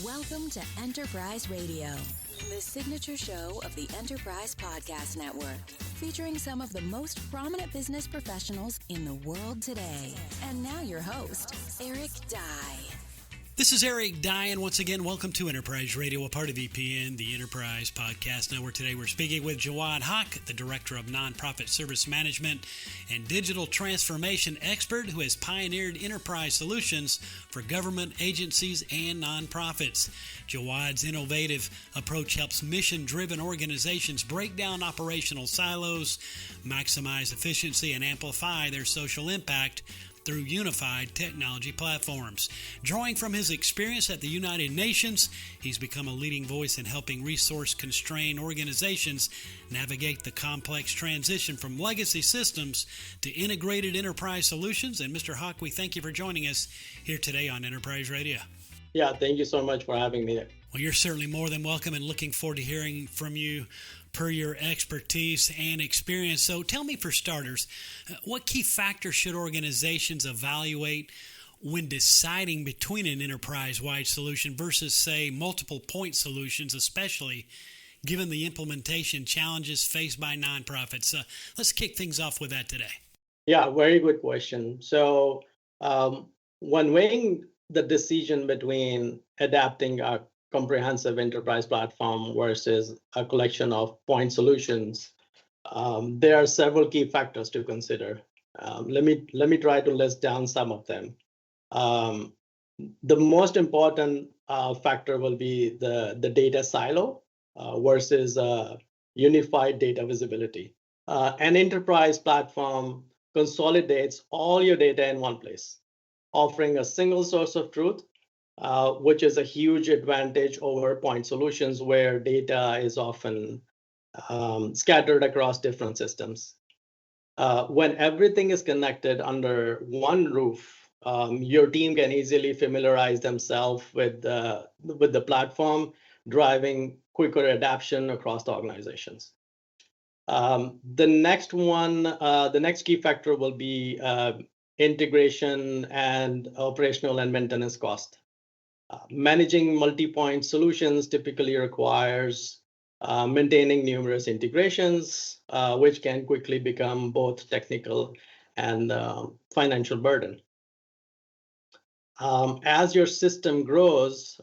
Welcome to Enterprise Radio, the signature show of the Enterprise Podcast Network, featuring some of the most prominent business professionals in the world today. And now your host, Eric Dye. This is Eric Dye, and once again, welcome to Enterprise Radio, a part of EPN, the Enterprise Podcast Network. Today we're speaking with Jawwad Ul Haq, the Director of Nonprofit Service Management and Digital Transformation Expert who has pioneered enterprise solutions for government agencies and nonprofits. Jawwad's innovative approach helps mission-driven organizations break down operational silos, maximize efficiency, and amplify their social impact through unified technology platforms. Drawing from his experience at the United Nations, he's become a leading voice in helping resource-constrained organizations navigate the complex transition from legacy systems to integrated enterprise solutions. And Mr. Haq, we thank you for joining us here today on Enterprise Radio. Yeah, thank you so much for having me. Well, you're certainly more than welcome, and looking forward to hearing from you per your expertise and experience. So tell me, for starters, what key factors should organizations evaluate when deciding between an enterprise-wide solution versus, say, multiple point solutions, especially given the implementation challenges faced by nonprofits? Let's kick things off with that today. Yeah, very good question. So when weighing the decision between adapting a comprehensive enterprise platform versus a collection of point solutions, there are several key factors to consider. Let me try to list down some of them. The most important factor will be the data silo versus unified data visibility. An enterprise platform consolidates all your data in one place, offering a single source of truth, which is a huge advantage over point solutions where data is often scattered across different systems. When everything is connected under one roof, your team can easily familiarize themselves with the platform, driving quicker adoption across the organizations. The next key factor will be integration and operational and maintenance cost. Managing multi-point solutions typically requires maintaining numerous integrations, which can quickly become both technical and financial burden. As your system grows,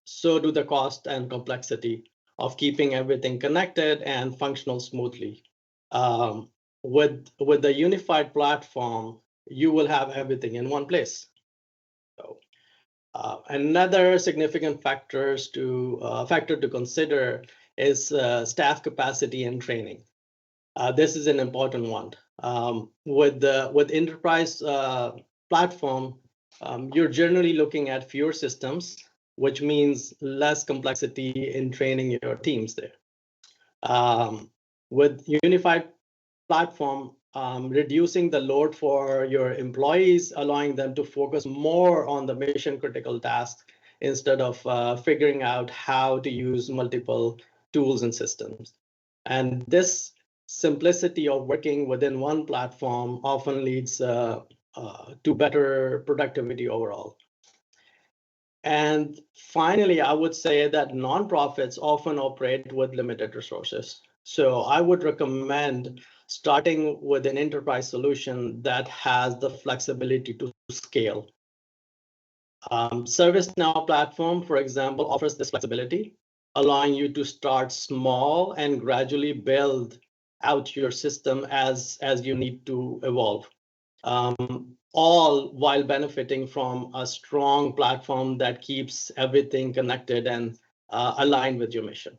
so do the cost and complexity of keeping everything connected and functional smoothly. With the unified platform, you will have everything in one place. So, another significant factor to consider is staff capacity and training. This is an important one. With enterprise platform, you're generally looking at fewer systems, which means less complexity in training your teams there. With unified platform, reducing the load for your employees, allowing them to focus more on the mission critical tasks instead of figuring out how to use multiple tools and systems. And this simplicity of working within one platform often leads to better productivity overall. And finally, I would say that nonprofits often operate with limited resources. So I would recommend starting with an enterprise solution that has the flexibility to scale. ServiceNow platform, for example, offers this flexibility, allowing you to start small and gradually build out your system as you need to evolve, all while benefiting from a strong platform that keeps everything connected and aligned with your mission.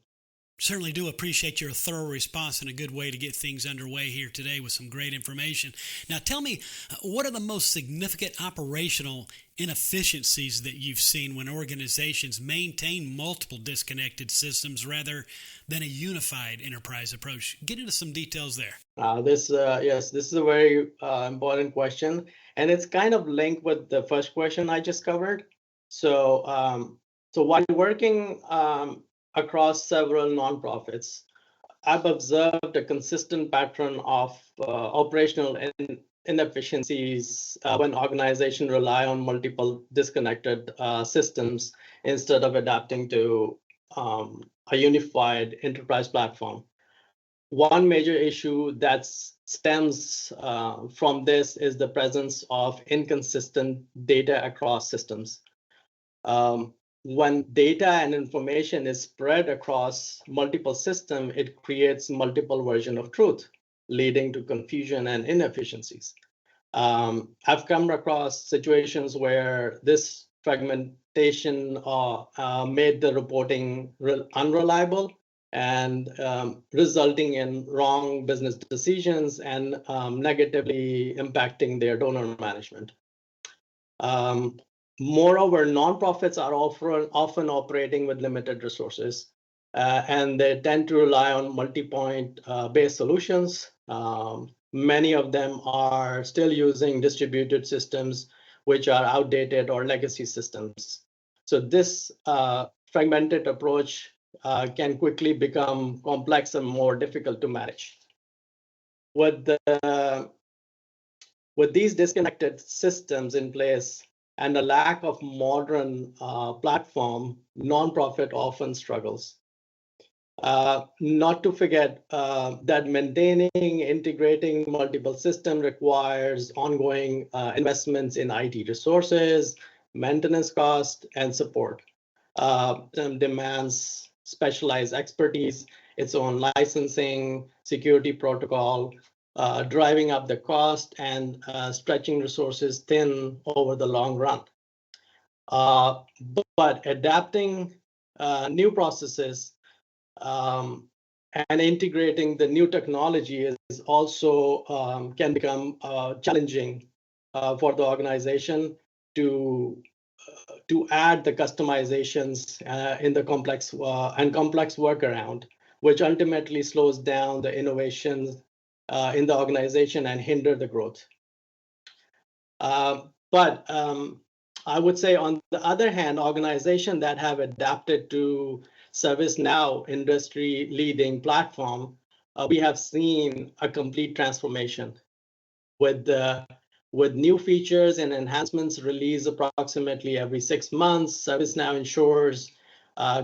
Certainly do appreciate your thorough response and a good way to get things underway here today with some great information. Now, tell me, what are the most significant operational inefficiencies that you've seen when organizations maintain multiple disconnected systems rather than a unified enterprise approach? Get into some details there. This is a very important question, and it's kind of linked with the first question I just covered. So while working across several nonprofits, I've observed a consistent pattern of operational inefficiencies when organizations rely on multiple disconnected systems instead of adapting to a unified enterprise platform. One major issue that stems from this is the presence of inconsistent data across systems. When data and information is spread across multiple systems, it creates multiple versions of truth, leading to confusion and inefficiencies. I've come across situations where this fragmentation made the reporting unreliable and resulting in wrong business decisions and negatively impacting their donor management. Moreover, nonprofits are often operating with limited resources, and they tend to rely on multi-point based solutions. Many of them are still using distributed systems, which are outdated or legacy systems. So this fragmented approach can quickly become complex and more difficult to manage. With these disconnected systems in place and a lack of modern platform, nonprofit often struggles. Not to forget that maintaining, integrating multiple systems requires ongoing investments in IT resources, maintenance cost, and support. And demands specialized expertise, its own licensing, security protocol, driving up the cost and stretching resources thin over the long run. But adapting new processes and integrating the new technology is also can become challenging for the organization to add the customizations in the complex workaround, which ultimately slows down the innovation in the organization and hinder the growth. But I would say, on the other hand, organizations that have adapted to ServiceNow industry-leading platform, we have seen a complete transformation with new features and enhancements released approximately every 6 months. ServiceNow ensures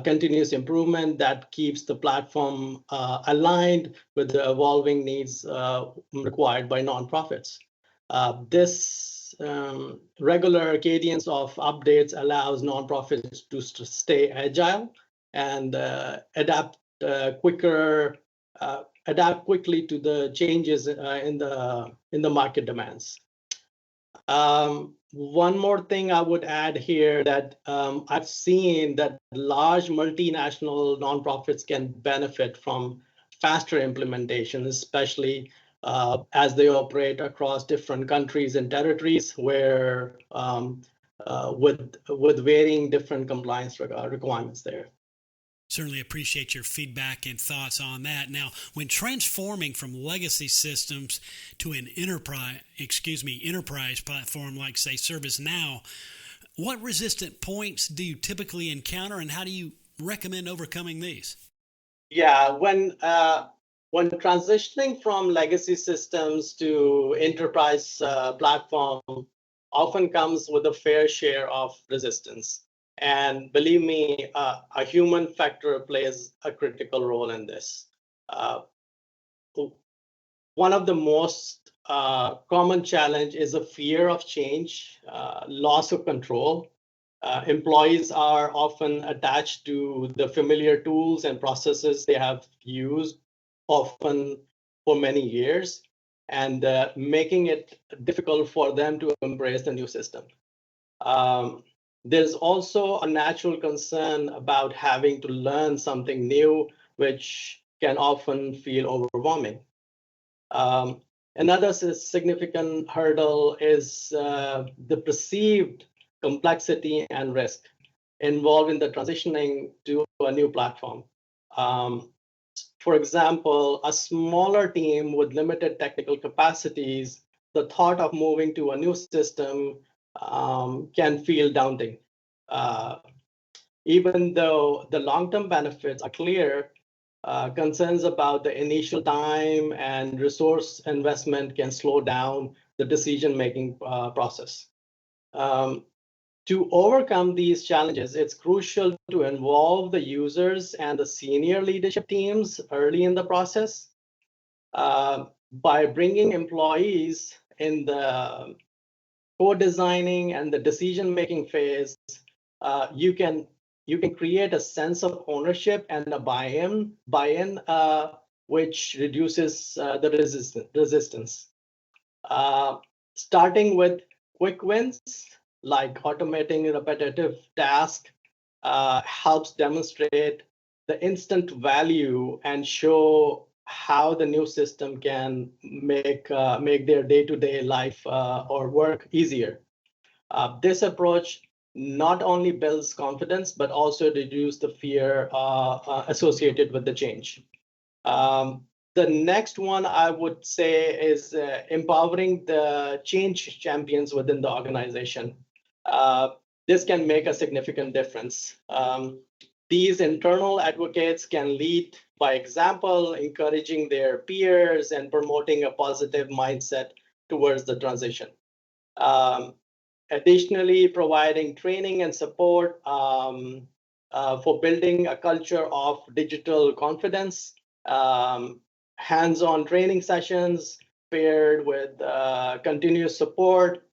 continuous improvement that keeps the platform aligned with the evolving needs required by nonprofits. This regular cadence of updates allows nonprofits to stay agile and adapt quickly to the changes in the market demands. One more thing I would add here, that I've seen that large multinational nonprofits can benefit from faster implementation, especially as they operate across different countries and territories where with varying different compliance requirements there. Certainly appreciate your feedback and thoughts on that. Now, when transforming from legacy systems to an enterprise platform like, say, ServiceNow, what resistant points do you typically encounter, and how do you recommend overcoming these? Yeah, when transitioning from legacy systems to enterprise platform often comes with a fair share of resistance. And believe me, a human factor plays a critical role in this. One of the most common challenge is a fear of change, loss of control. Employees are often attached to the familiar tools and processes they have used often for many years, and making it difficult for them to embrace the new system. There's also a natural concern about having to learn something new, which can often feel overwhelming. Another significant hurdle is the perceived complexity and risk involved in the transitioning to a new platform. For example, a smaller team with limited technical capacities, the thought of moving to a new system can feel daunting. Even though the long-term benefits are clear, concerns about the initial time and resource investment can slow down the decision-making process. To overcome these challenges, it's crucial to involve the users and the senior leadership teams early in the process. By bringing employees in the co-designing and the decision-making phase, you can create a sense of ownership and a buy-in, which reduces the resistance. Starting with quick wins, like automating repetitive tasks, helps demonstrate the instant value and show how the new system can make their day-to-day life or work easier. This approach not only builds confidence, but also reduces the fear associated with the change. The next one I would say is empowering the change champions within the organization. This can make a significant difference. These internal advocates can lead by example, encouraging their peers and promoting a positive mindset towards the transition. Additionally, providing training and support for building a culture of digital confidence, hands-on training sessions paired with continuous support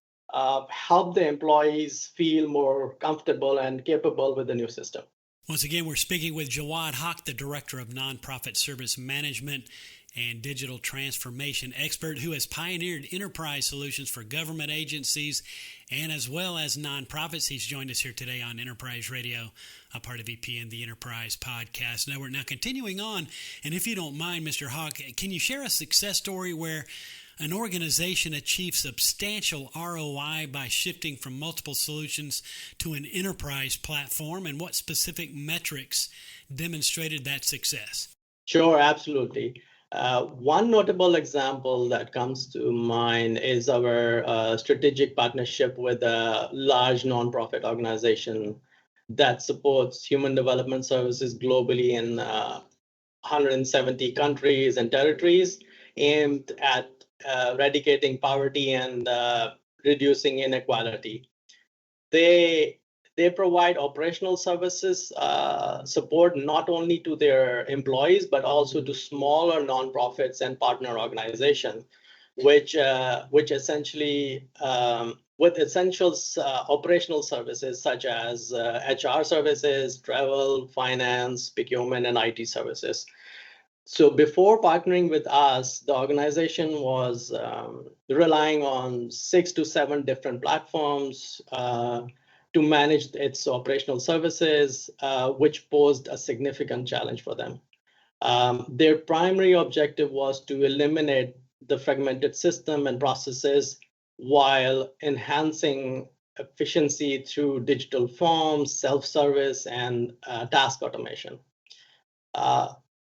help the employees feel more comfortable and capable with the new system. Once again, we're speaking with Jawwad Ul Haq, the Director of Nonprofit Service Management and Digital Transformation Expert, who has pioneered enterprise solutions for government agencies and as well as nonprofits. He's joined us here today on Enterprise Radio, a part of EPN, the Enterprise Podcast Network. Now, continuing on, and if you don't mind, Mr. Haq, can you share a success story where an organization achieved substantial ROI by shifting from multiple solutions to an enterprise platform, and what specific metrics demonstrated that success? Sure, absolutely. One notable example that comes to mind is our strategic partnership with a large nonprofit organization that supports human development services globally in 170 countries and territories, aimed at eradicating poverty and reducing inequality. They provide operational services support not only to their employees, but also to smaller nonprofits and partner organizations, which essentially with essential operational services such as HR services, travel, finance, procurement, and IT services. So before partnering with us, the organization was relying on 6 to 7 different platforms to manage its operational services, which posed a significant challenge for them. Their primary objective was to eliminate the fragmented system and processes while enhancing efficiency through digital forms, self-service, and task automation.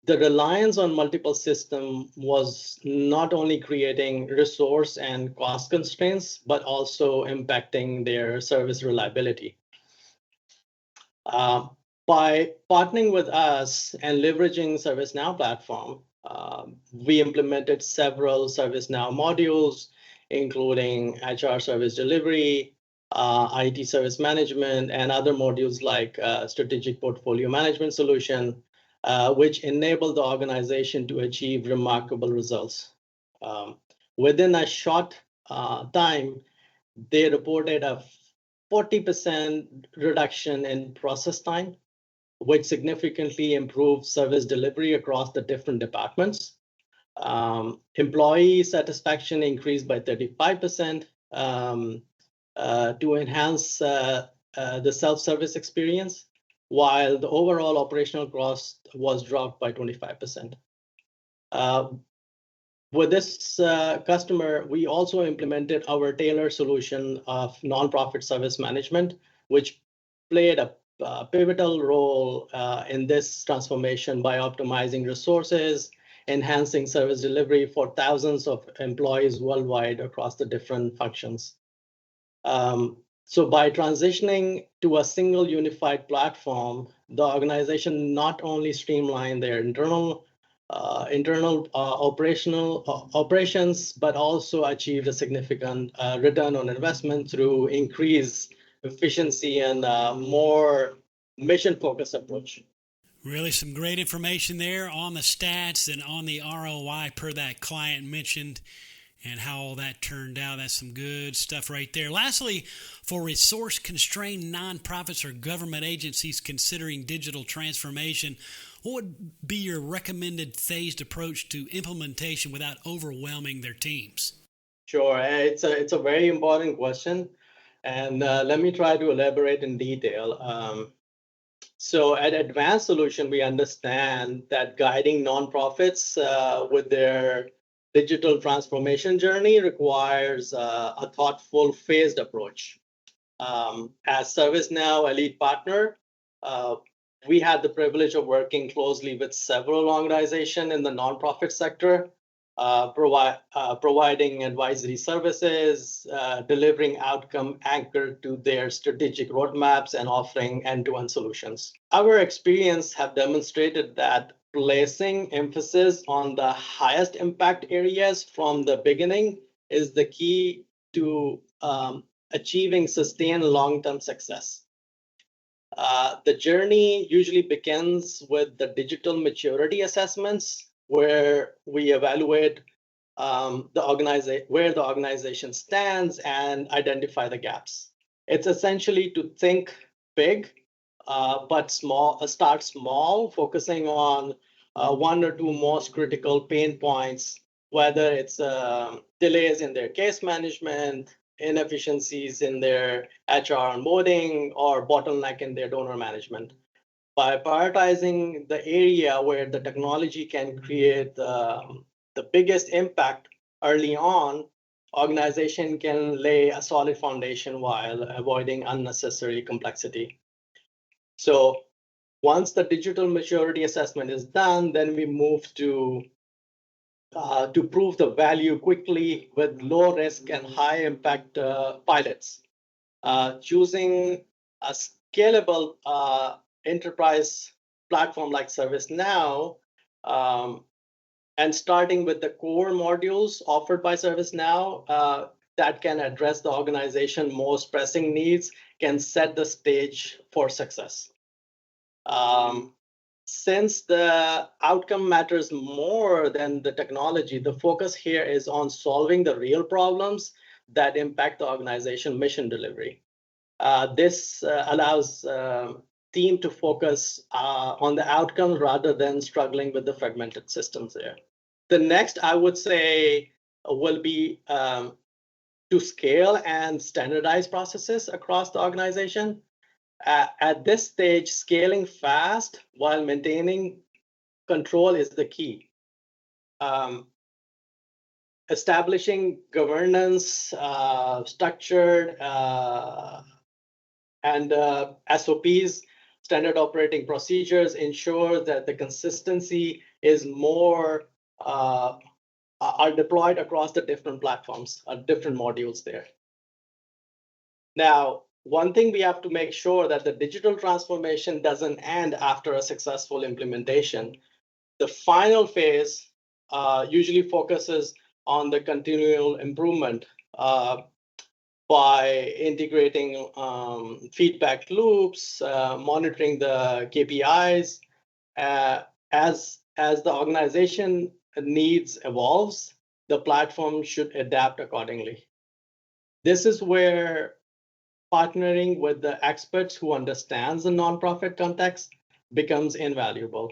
The reliance on multiple systems was not only creating resource and cost constraints, but also impacting their service reliability. By partnering with us and leveraging ServiceNow platform, we implemented several ServiceNow modules, including HR service delivery, IT service management, and other modules like strategic portfolio management solution, which enabled the organization to achieve remarkable results. Within a short time, they reported a 40% reduction in process time, which significantly improved service delivery across the different departments. Employee satisfaction increased by 35% to enhance the self-service experience, while the overall operational cost was dropped by 25%. With this customer, we also implemented our tailored solution of nonprofit service management, which played a pivotal role in this transformation by optimizing resources, enhancing service delivery for thousands of employees worldwide across the different functions. So by transitioning to a single unified platform, the organization not only streamlined their internal internal operations, but also achieved a significant return on investment through increased efficiency and more mission-focused approach. Really some great information there on the stats and on the ROI per that client mentioned and how all that turned out. That's some good stuff right there. Lastly, for resource-constrained nonprofits or government agencies considering digital transformation, what would be your recommended phased approach to implementation without overwhelming their teams? Sure, it's a very important question, and let me try to elaborate in detail. So at Advance Solution, we understand that guiding nonprofits with their digital transformation journey requires a thoughtful, phased approach. As ServiceNow elite partner, we had the privilege of working closely with several organizations in the nonprofit sector, providing advisory services, delivering outcome anchored to their strategic roadmaps, and offering end-to-end solutions. Our experience have demonstrated that placing emphasis on the highest impact areas from the beginning is the key to achieving sustained long-term success. The journey usually begins with the digital maturity assessments, where we evaluate where the organization stands and identify the gaps. It's essentially to think big, but start small, focusing on one or two most critical pain points, whether it's delays in their case management, inefficiencies in their HR onboarding, or bottleneck in their donor management. By prioritizing the area where the technology can create the biggest impact early on, organization can lay a solid foundation while avoiding unnecessary complexity. So once the digital maturity assessment is done, then we move to prove the value quickly with low risk and high impact pilots. Choosing a scalable enterprise platform like ServiceNow, and starting with the core modules offered by ServiceNow that can address the organization's most pressing needs, can set the stage for success. Since the outcome matters more than the technology, the focus here is on solving the real problems that impact the organization mission delivery. This allows team to focus on the outcomes rather than struggling with the fragmented systems there. The next, I would say, will be to scale and standardize processes across the organization. At this stage, scaling fast while maintaining control is the key. Establishing governance, structured and SOPs, standard operating procedures, ensure that the consistency is more are deployed across the different platforms, different modules there. Now, one thing we have to make sure that the digital transformation doesn't end after a successful implementation. The final phase usually focuses on the continual improvement by integrating feedback loops, monitoring the KPIs. As the organization needs evolves, the platform should adapt accordingly. This is where partnering with the experts who understands the nonprofit context becomes invaluable.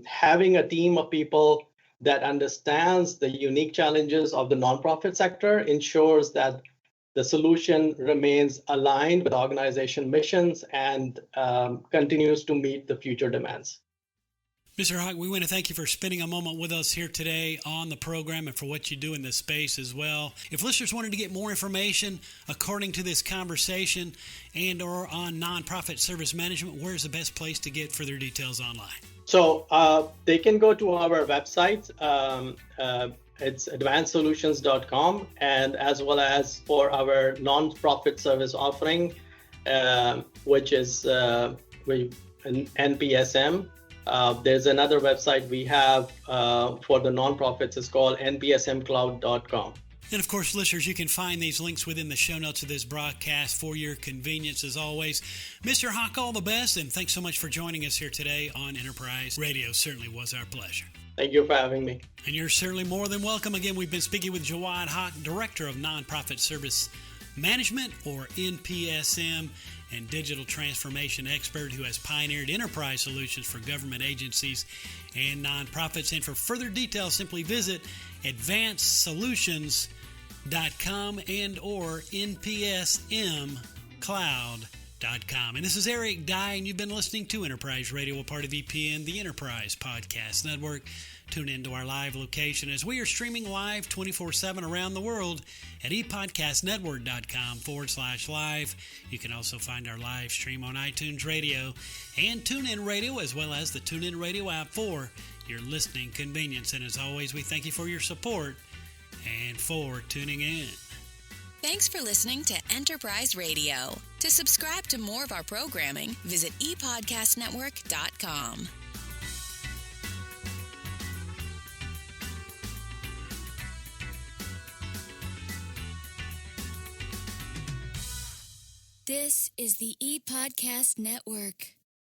Having a team of people that understands the unique challenges of the nonprofit sector ensures that the solution remains aligned with organization missions and continues to meet the future demands. Mr. Haq, we want to thank you for spending a moment with us here today on the program and for what you do in this space as well. If listeners wanted to get more information according to this conversation and or on nonprofit service management, where's the best place to get further details online? So they can go to our website. It's advancesolutions.com, and as well as for our nonprofit service offering, which is NPSM. There's another website we have for the nonprofits. It's called npsmcloud.com. And of course, listeners, you can find these links within the show notes of this broadcast for your convenience as always. Mr. Haq, all the best, and thanks so much for joining us here today on Enterprise Radio. Certainly was our pleasure. Thank you for having me. And you're certainly more than welcome. Again, we've been speaking with Jawwad Haq, Director of Nonprofit Service Management, or NPSM, and digital transformation expert who has pioneered enterprise solutions for government agencies and nonprofits. And for further details, simply visit advancesolutions.com and or npsmcloud.com. And this is Eric Dye, and you've been listening to Enterprise Radio, a part of EPN, the Enterprise Podcast Network. Tune into our live location as we are streaming live 24/7 around the world at epodcastnetwork.com/live. You can also find our live stream on iTunes Radio and TuneIn Radio, as well as the TuneIn Radio app for your listening convenience. And as always, we thank you for your support and for tuning in. Thanks for listening to Enterprise Radio. To subscribe to more of our programming, visit epodcastnetwork.com. This is the ePodcast Network.